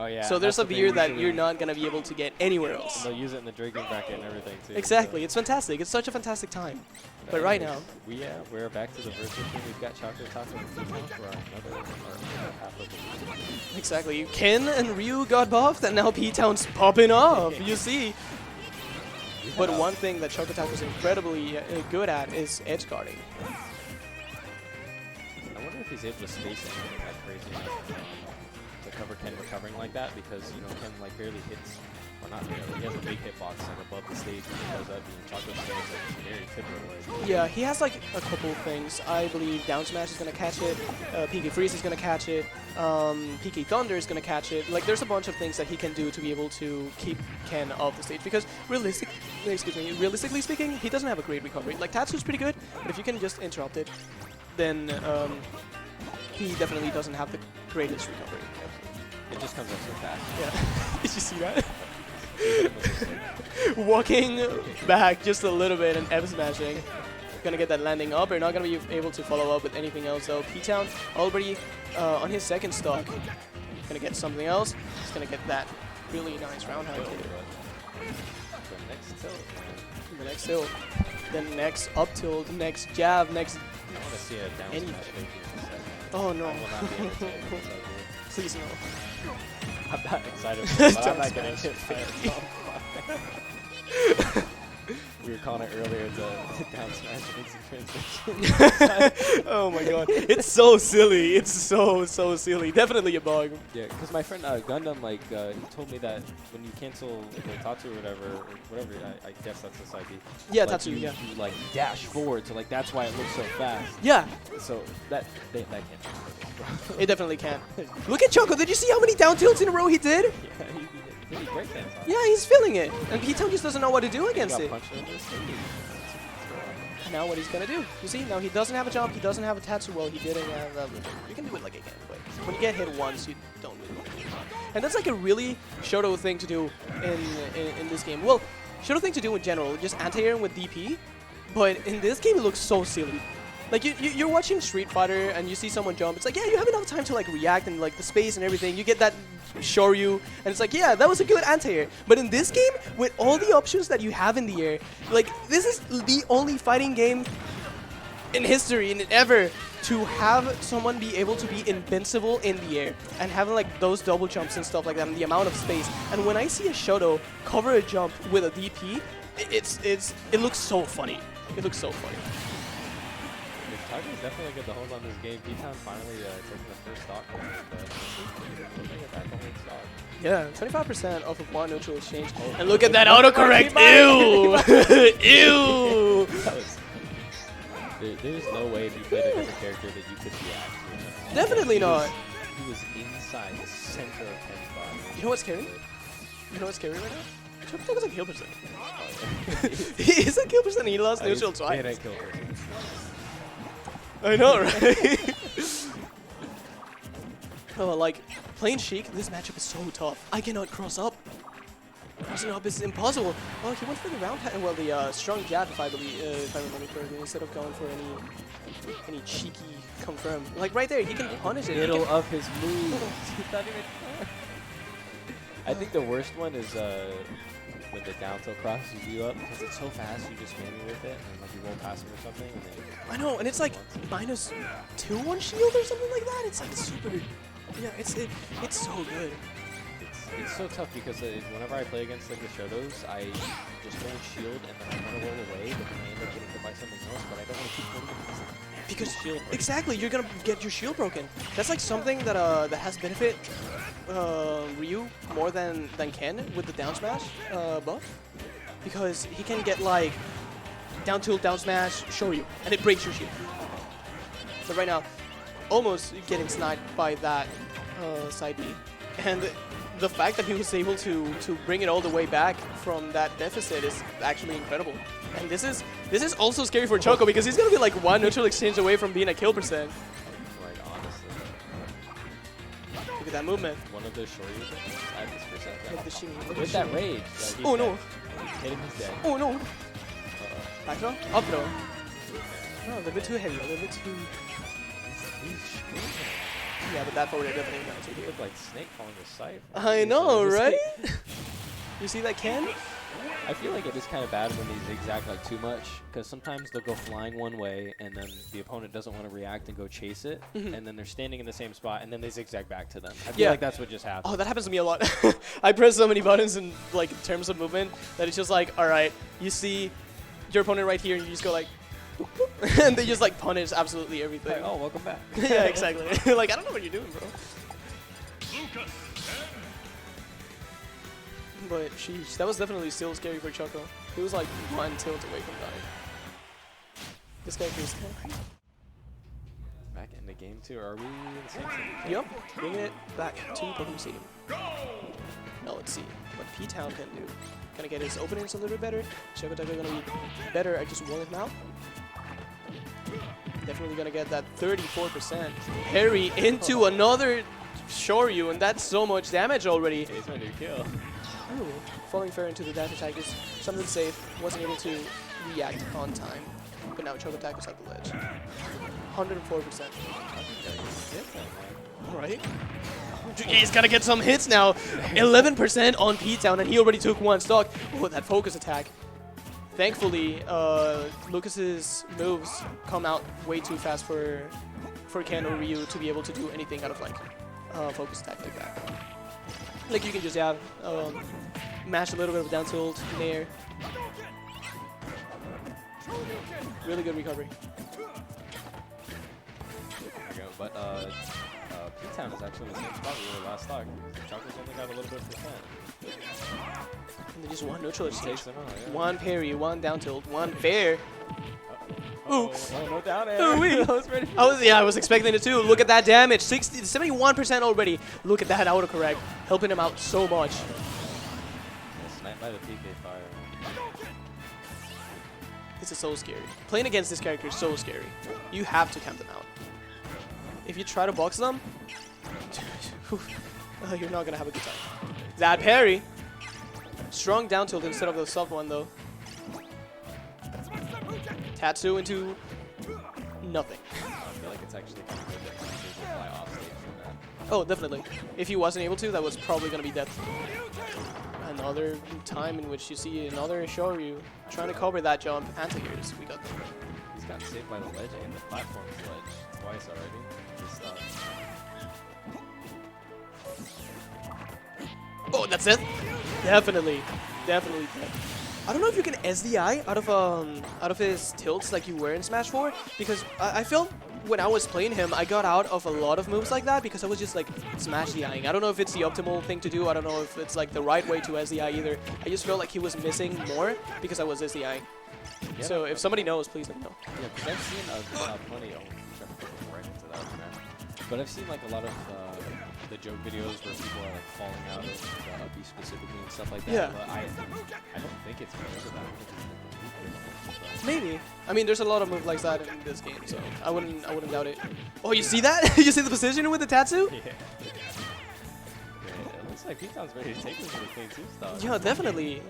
Oh yeah. So there's a veer that you're not gonna be able to get anywhere else. And they'll use it in the drinking bracket and everything too. Exactly. So. It's fantastic. It's such a fantastic time. But right now, we're back to the versus team. We've got ChocoTaco and P-Town for another half of the week. Exactly. Ken and Ryu got buffed, and now P-Town's popping off. You see. Yeah. But one thing that ChocoTaco is incredibly good at is edge guarding. I wonder if he's able to space anything that crazy enough to cover Ken recovering like that, because you know Ken like barely hits, or not barely. He has a big hitbox like above the stage, because that being Choco's stage like very typical. Yeah, he has like a couple things. I believe down smash is gonna catch it, PK freeze is gonna catch it, PK thunder is gonna catch it. Like there's a bunch of things that he can do to be able to keep Ken off the stage, because realistically speaking, he doesn't have a great recovery. Like Tatsu's pretty good, but if you can just interrupt it, then he definitely doesn't have the greatest recovery. It just comes up so fast. Yeah. Did you see that? Walking back just a little bit and F smashing. Gonna get that landing up. They're not gonna be able to follow up with anything else though. P-Town already on his second stock. Gonna get something else. He's gonna get that really nice roundhouse hit. The next tilt. The next tilt. Then next up tilt. Next jab. Next. I want to see a down Anything. smash making in a second. Oh no. I will not be entertained. It's ugly. Please no. I'm not excited for it, but I'm Down not getting smash. hit by it. We were calling it earlier the down smash instant transition. Oh my god. It's so silly. It's so silly. Definitely a bug. Yeah, because my friend Gundam, like, he told me that when you cancel the Tatsu or whatever, I guess that's the side B. Yeah, like, Tatsu, you, yeah. You, like, dash forward, so, like, that's why it looks so fast. Yeah, So, that can't. it definitely can. Look at Choco. Did you see how many down tilts in a row he did? Yeah, he breakdance. Yeah, he's feeling it. And P-Town just doesn't know what to do against Got it. punched in the stage. And now what he's going to do. You see, now he doesn't have a jump. He doesn't have a Tatsu. Well, he didn't have you can do it like again, but when you get hit once, you don't really want to do it. And that's like a really Shoto thing to do in this game. Well, Shoto thing to do in general, just anti-airing with DP. But in this game, it looks so silly. Like, you're watching Street Fighter and you see someone jump. It's like, yeah, you have enough time to, like, react and, like, the space and everything. You get that Shoryu, and it's like, yeah, that was a good anti-air. But in this game, with all the options that you have in the air, like, this is the only fighting game in history and ever to have someone be able to be invincible in the air and having, like, those double jumps and stuff like that and the amount of space. And when I see a Shoto cover a jump with a DP, it looks so funny. It looks so funny. Tiger's definitely good to hold on this game. P-Town finally taking the first stock, but looking at that going stock. Yeah, 25% off of one neutral exchange. Oh, And look at that autocorrect. Ew! Ew! There's no way if you played a different character that you could react. Definitely not. He was inside the center of Ken's body. You know what's scary? You know what's scary right now? ChocoTaco's like kill percent. He is a kill percent. He lost neutral twice. He didn't kill person. I know, right? Oh, like, playing Sheik, this matchup is so tough. I cannot cross up. Crossing up is impossible. Oh, he went for the round, well, the strong jab, if I remember correctly, instead of going for any cheeky confirm. Like right there, he can punish it. Middle of his move. I think the worst one is when the down tilt crosses you up, because it's so fast, you just spam with it, and like you roll past him or something. And then I know, and it's like -2 on shield or something like that. It's like super. Yeah, it's so good. It's so tough because whenever I play against like the Shotos, I just hold shield and then I want to roll away, but then I end up getting hit by something else. But I don't want to keep holding it because shield breaks. Exactly, you're gonna get your shield broken. That's like something that that has benefit Ryu more than Ken with the down smash buff, because he can get like down tilt, down smash, show you, and it breaks your shield. So right now, almost getting sniped by that side B, and the fact that he was able to bring it all the way back from that deficit is actually incredible. And this is also scary for Choco because he's gonna be like one neutral exchange away from being a kill percent. Right, honestly. Look at that movement. One of those Shoryu at this percent. Look at the shimmy. Look at With the that shimmy. rage. He's Oh no. dead. Hit him, he's dead. Oh no. Back throw? Up throw. No, a little bit too heavy. A little bit too. He's screaming. Yeah, but that forward air definitely got He to looked like Snake falling the sight. I know, right? You see that, Ken? I feel like it is kind of bad when they zigzag like too much, because sometimes they'll go flying one way and then the opponent doesn't want to react and go chase it, and then they're standing in the same spot and then they zigzag back to them. I feel like that's what just happened. Oh, that happens to me a lot. I press so many buttons in like terms of movement that it's just like, all right, you see your opponent right here and you just go like, and they just like punish absolutely everything. Like, oh, welcome back. Yeah, exactly. Like, I don't know what you're doing, bro. But sheesh, that was definitely still scary for Choco. He was like one tilt away from dying. This guy is scary. Back in the game too. Are we in the same city? Yep. Bring it back to Pokemon Stadium. Now let's see what P-Town can do. Gonna get his openings a little bit better. ChocoTaco gonna be better at just wall it now. Definitely gonna get that 34%. Parry into another Shoryu, and that's so much damage already. He's my new kill. Ooh, falling fair into the dash attack is something safe. Wasn't able to react on time. But now ChocoTaco's at the ledge. 104%. Right? He's gotta get some hits now. 11% on P-Town, and he already took one stock. Oh, that focus attack. Thankfully, Lucas's moves come out way too fast for Ken or Ryu to be able to do anything out of like focus attack like that. Like you can just mash a little bit of down tilt, nair. Really good recovery. But P-Town is actually in the same spot we were last stock. Choco's only got a little bit of percent. And they just one neutral exchange. Takes them out, yeah. One parry, one down tilt, one fair. Ooh. Oh, no down air. I was expecting it too. Look at that damage. 71% already. Look at that autocorrect. Helping him out so much. Sniped by the PK fire. This is so scary. Playing against this character is so scary. You have to camp them out. If you try to box them, you're not going to have a good time. That parry. Strong down tilt instead of the soft one though. Tatsu into nothing. I feel like it's actually kind of good that he's able to fly off stage from that. Oh, definitely. If he wasn't able to, that was probably going to be death. Another time in which you see another Shoryu trying to cover that jump. Anti-airs, we got them. He's got saved by the ledge and the platform's ledge twice already. Oh, that's it. Definitely. Definitely. I don't know if you can SDI out of his tilts like you were in Smash 4, because I felt when I was playing him, I got out of a lot of moves like that because I was just like Smash DIing. I don't know if it's the optimal thing to do. I don't know if it's like the right way to SDI either. I just felt like he was missing more because I was SDIing. Yeah. So if somebody knows, please let me know. Yeah, because I've seen plenty of right into that, man. But I've seen like a lot of the joke videos where people are like falling out of the uppy specifically and stuff like that. Yeah. But I don't think it's because of that. I think it's maybe. I mean, there's a lot of moves like that in this game, so I wouldn't doubt it. Oh, you see that? You see the position with the Tatsu? Yeah. It looks like P-Town's ready to take this with a clean 2-stock. Yeah, definitely.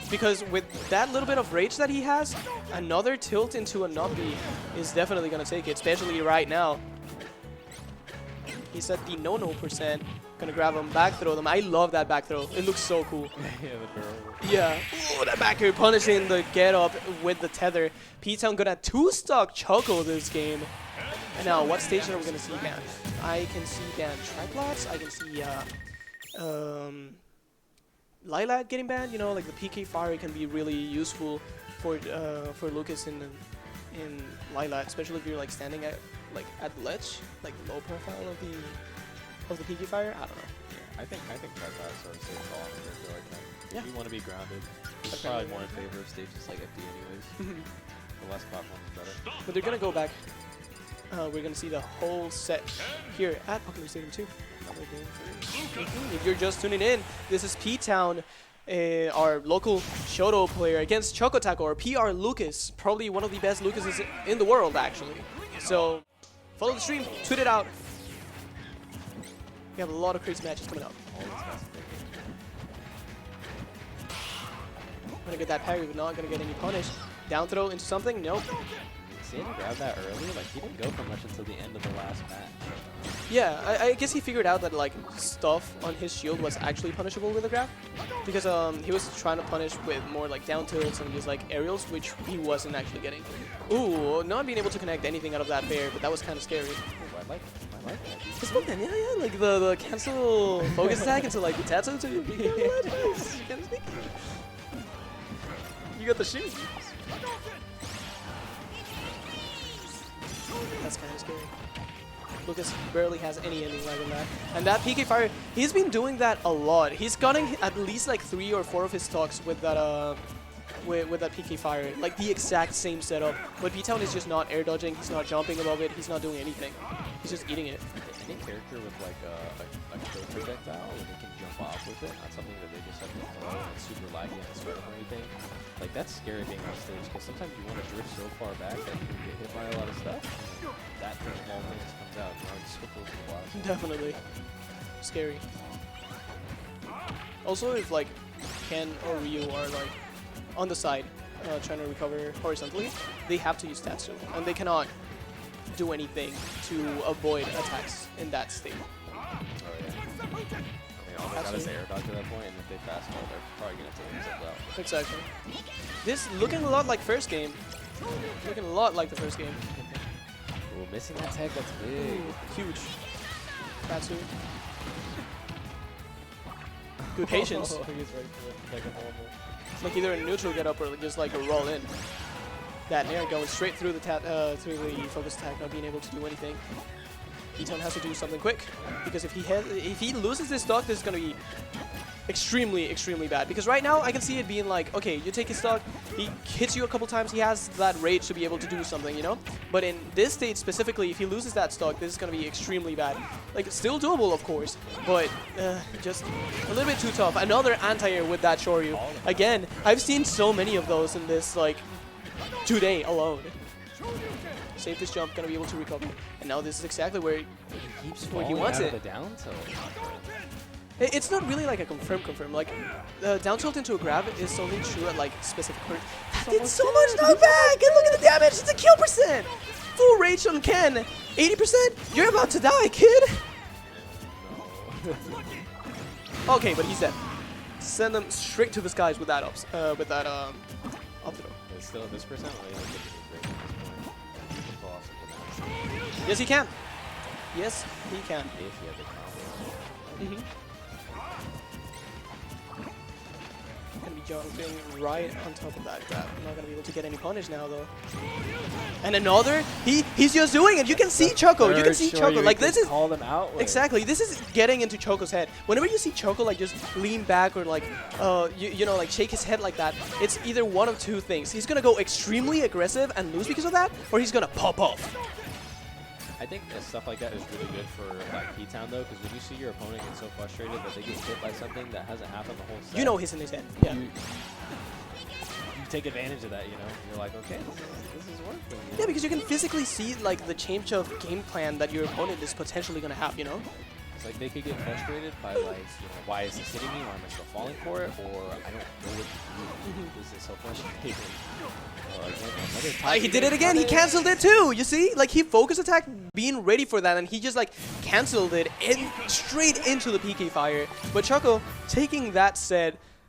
Because with that little bit of rage that he has, another tilt into a not-B is definitely going to take it, especially right now. He's at the no-no %. Gonna grab him, back throw them. I love that back throw. It looks so cool. Yeah, the barrel. Yeah. Oh, that back here punishing the get up with the tether. P-Town gonna 2-stock Choco this game. And now, what stage are we gonna see ban? I can see ban Triplots. I can see Lilat getting banned. You know, like the PK Fire can be really useful for Lucas in Lilat, especially if you're like standing at the ledge, like low profile of the PK Fire. I don't know. Yeah, I think Tripod's sort of safe call. I feel like that. Yeah. If you want to be grounded, it's probably more in favor of stages like FD anyways. The less platforms better. But they're gonna go back. We're gonna see the whole set here at Pokemon Stadium 2. If you're just tuning in, this is P-Town, our local Shoto player against ChocoTaco, or PR Lucas, probably one of the best Lucases in the world, actually. So follow the stream, tweet it out. We have a lot of crazy matches coming up. Gonna get that parry, but not gonna get any punish. Down throw into something? Nope. See him grab that early? Like, he didn't go for much until the end of the last match. Yeah, I guess he figured out that like stuff on his shield was actually punishable with a grab, because he was trying to punish with more like down tilts and just like aerials, which he wasn't actually getting. Ooh, not being able to connect anything out of that bair, but that was kind of scary. Ooh, I like that. It's fun, yeah, like the cancel focus attack into like the Tatsu to kind of sneaky. You got the shoot. That's kind of scary. Lucas barely has any ending lag in that. And that PK Fire, he's been doing that a lot. He's gunning at least like 3 or 4 of his stocks with that with that PK Fire. Like the exact same setup. But B-Town is just not air dodging, he's not jumping above it, he's not doing anything. He's just eating it. Any character with like a kill projectile where they can jump off with it, not something that they just have to throw and it's super laggy on the startup or anything. Like that's scary being on stage because sometimes you want to drift so far back that you can get hit by a lot of stuff. And that thing all just comes out and it's so close to the bottom. Definitely. Scary. Also, if like Ken or Ryu are like on the side trying to recover horizontally, they have to use Tatsu, and they cannot do anything to avoid attacks in that state. Oh yeah. I mean, all they got is air dodge to that point, and if they fast fall, they're probably gonna take themselves out. Exactly. This looking a lot like first game. Looking a lot like the first game. Ooh, missing that tag, that's big. Ooh, huge. Tatsu. Good patience. Oh, he's right for like a normal. Like either a neutral get up or just like a roll in. That Nair going straight through the through the focus attack, not being able to do anything. E-Town has to do something quick, because if he loses this stock, this is gonna be extremely bad. Because right now I can see it being like, okay, you take his stock, he hits you a couple times, he has that rage to be able to do something, you know. But in this stage specifically, if he loses that stock, this is gonna be extremely bad. Like it's still doable, of course, but just a little bit too tough. Another anti-air with that Shoryu. Again, I've seen so many of those in this like today alone. Save this jump, gonna be able to recover. And now this is exactly where he wants it. The down tilt. It's not really like a confirm. Like down tilt into a grab is only true at like specific points. It's so much knockback! And look at the damage! It's a kill percent! Full rage on Ken! 80%? You're about to die, kid! No. Okay, but he's dead. Send them straight to the skies with that up throw. It's still at this percent. Yes, he can. Yes, he can. If he had the combo. Gonna be jumping right on top of that grab. I'm not gonna be able to get any punish now though. And another, he's just doing it. You can see Choco. You can see Choco. Like this is call them out with. Exactly. This is getting into Choco's head. Whenever you see Choco like just lean back or like you know like shake his head like that, it's either one of two things. He's gonna go extremely aggressive and lose because of that, or he's gonna pop off. I think stuff like that is really good for like P-Town though, because when you see your opponent get so frustrated that they get hit by something that hasn't happened the whole set, you know he's in his head. Yeah. You take advantage of that, you know. You're like, okay, this is working. You know? Yeah, because you can physically see like the change of game plan that your opponent is potentially gonna have. You know. It's like they could get frustrated by like, you know, why is this hitting me? Why am I still falling for it? Or I don't know what to do. This is so frustrating. He did it again. He canceled it too. You see, like he focus attack, being ready for that, and he just like canceled it straight into the PK Fire. But Choco taking that set